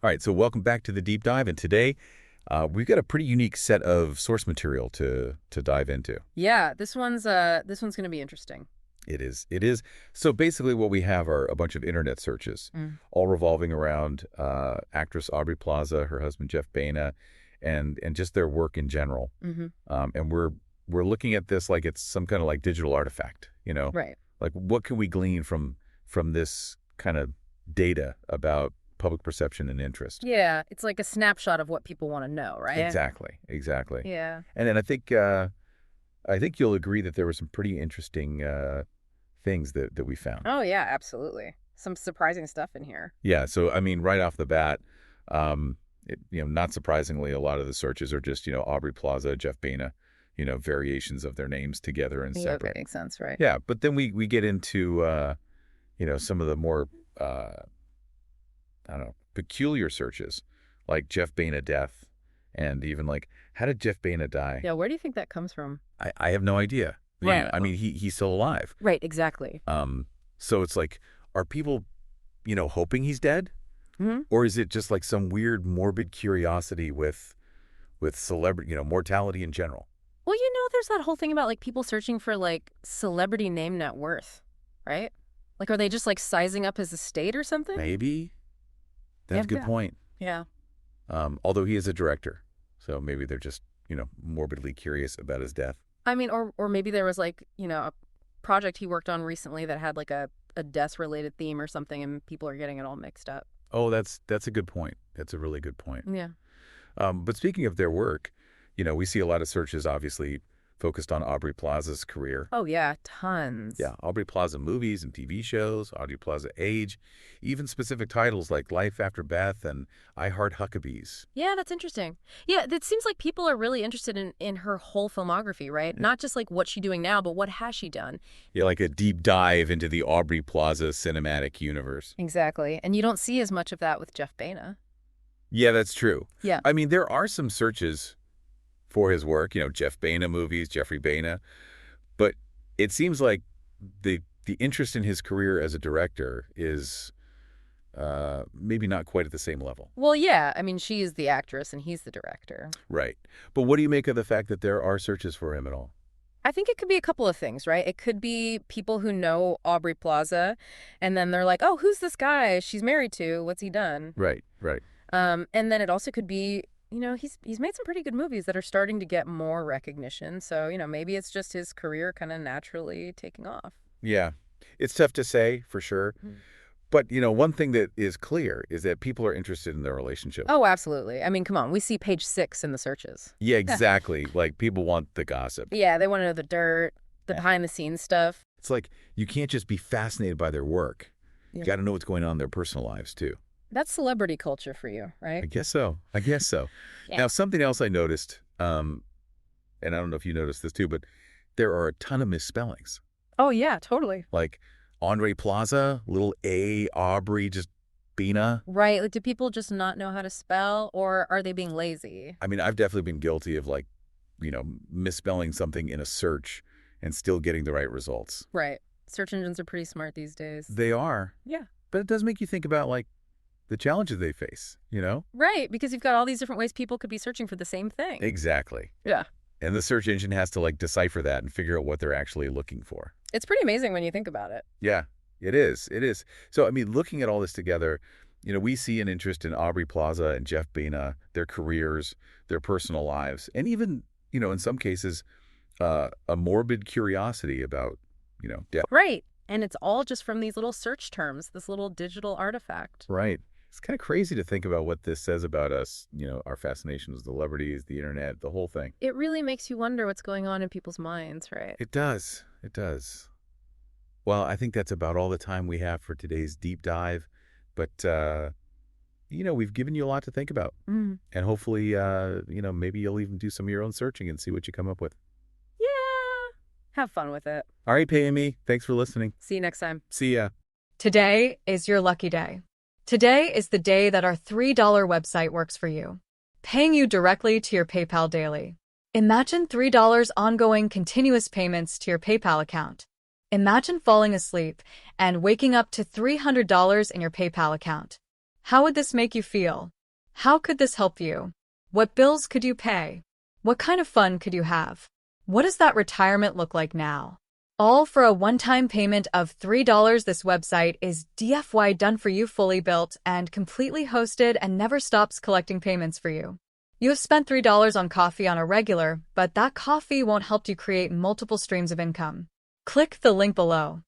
All right, so welcome back to the deep dive, and today we've got a pretty unique set of source material to dive into. Yeah, this one's going to be interesting. It is. It is. So basically what we have are a bunch of internet searches, Mm. all revolving around actress Aubrey Plaza, her husband Jeff Baena, and just their work in general. Mm-hmm. And we're looking at this like it's some kind of like digital artifact, you know? Right. Like what can we glean from this kind of data about public perception and interest? Yeah, it's like a snapshot of what people want to know, right? Exactly. Exactly. Yeah. And then I think you'll agree that there were some pretty interesting things that we found. Oh, yeah, absolutely. Some surprising stuff in here. Yeah. So I mean, right off the bat, not surprisingly, a lot of the searches are just Aubrey Plaza, Jeff Baena, variations of their names together and Yeah, separate. that makes sense, right? Yeah. But then we get into some of the more I don't know, peculiar searches, like Jeff Baena death, and even like how did Jeff Baena die? Yeah, where do you think that comes from? I have no idea. Right. I mean, he's still alive. Right, exactly. So it's like, are people, hoping he's dead? Mm-hmm. Or is it just like some weird morbid curiosity with celebrity, mortality in general? Well, there's that whole thing about like people searching for like celebrity name net worth, right? Like, are they just like sizing up his estate or something? Maybe. That's a good point. Yeah. Although he is a director, so maybe they're just, morbidly curious about his death. I mean, or maybe there was like, a project he worked on recently that had like a death-related theme or something, and people are getting it all mixed up. Oh, that's a good point. That's a really good point. Yeah. But speaking of their work, we see a lot of searches, obviously, focused on Aubrey Plaza's career. Oh, yeah, tons. Yeah, Aubrey Plaza movies and TV shows, Aubrey Plaza age, even specific titles like Life After Beth and I Heart Huckabees. Yeah, that's interesting. Yeah, it seems like people are really interested in her whole filmography, right? Not just like what's she doing now, but what has she done? Yeah, like a deep dive into the Aubrey Plaza cinematic universe. Exactly. And you don't see as much of that with Jeff Baena. Yeah, that's true. Yeah. I mean, there are some searches for his work, Jeff Baena movies, Jeffrey Baena. But it seems like the interest in his career as a director is maybe not quite at the same level. Well, yeah. I mean, she is the actress and he's the director. Right. But what do you make of the fact that there are searches for him at all? I think it could be a couple of things, right? It could be people who know Aubrey Plaza, and then they're like, oh, who's this guy she's married to? What's he done? Right, right. And then it also could be, he's made some pretty good movies that are starting to get more recognition. So, maybe it's just his career kind of naturally taking off. Yeah. It's tough to say for sure. Mm. But, one thing that is clear is that people are interested in their relationship. Oh, absolutely. I mean, come on. We see page 6 in the searches. Yeah, exactly. Like people want the gossip. Yeah, they want to know the dirt, the behind the scenes stuff. It's like you can't just be fascinated by their work. Yeah. You got to know what's going on in their personal lives too. That's celebrity culture for you, I right? guess so. Yeah. Now, something else I noticed, and I don't know if you noticed this too, but there are a ton of misspellings. Oh, yeah, totally. Like Aubrey Plaza, little A, Aubrey, just Baena. Right. Like, do people just not know how to spell, or are they being lazy? I mean, I've definitely been guilty of misspelling something in a search and still getting the right results. Right. Search engines are pretty smart these days. They are. Yeah. But it does make you think about the challenges they face, Right, because you've got all these different ways people could be searching for the same thing. Exactly. Yeah. And the search engine has to decipher that and figure out what they're actually looking for. It's pretty amazing when you think about it. Yeah, it is. It is. So, I mean, looking at all this together, we see an interest in Aubrey Plaza and Jeff Baena, their careers, their personal lives, and even, in some cases, a morbid curiosity about, death. Right. And it's all just from these little search terms, this little digital artifact. Right. It's kind of crazy to think about what this says about us, our fascination with celebrities, the internet, the whole thing. It really makes you wonder what's going on in people's minds, right? It does. It does. Well, I think that's about all the time we have for today's deep dive. But, we've given you a lot to think about. Mm. And hopefully, maybe you'll even do some of your own searching and see what you come up with. Yeah. Have fun with it. All right, PME. Thanks for listening. See you next time. See ya. Today is your lucky day. Today is the day that our $3 website works for you, paying you directly to your PayPal daily. Imagine $3 ongoing continuous payments to your PayPal account. Imagine falling asleep and waking up to $300 in your PayPal account. How would this make you feel? How could this help you? What bills could you pay? What kind of fun could you have? What does that retirement look like now? All for a one-time payment of $3. This website is DFY done for you, fully built and completely hosted, and never stops collecting payments for you. You have spent $3 on coffee on a regular, but that coffee won't help you create multiple streams of income. Click the link below.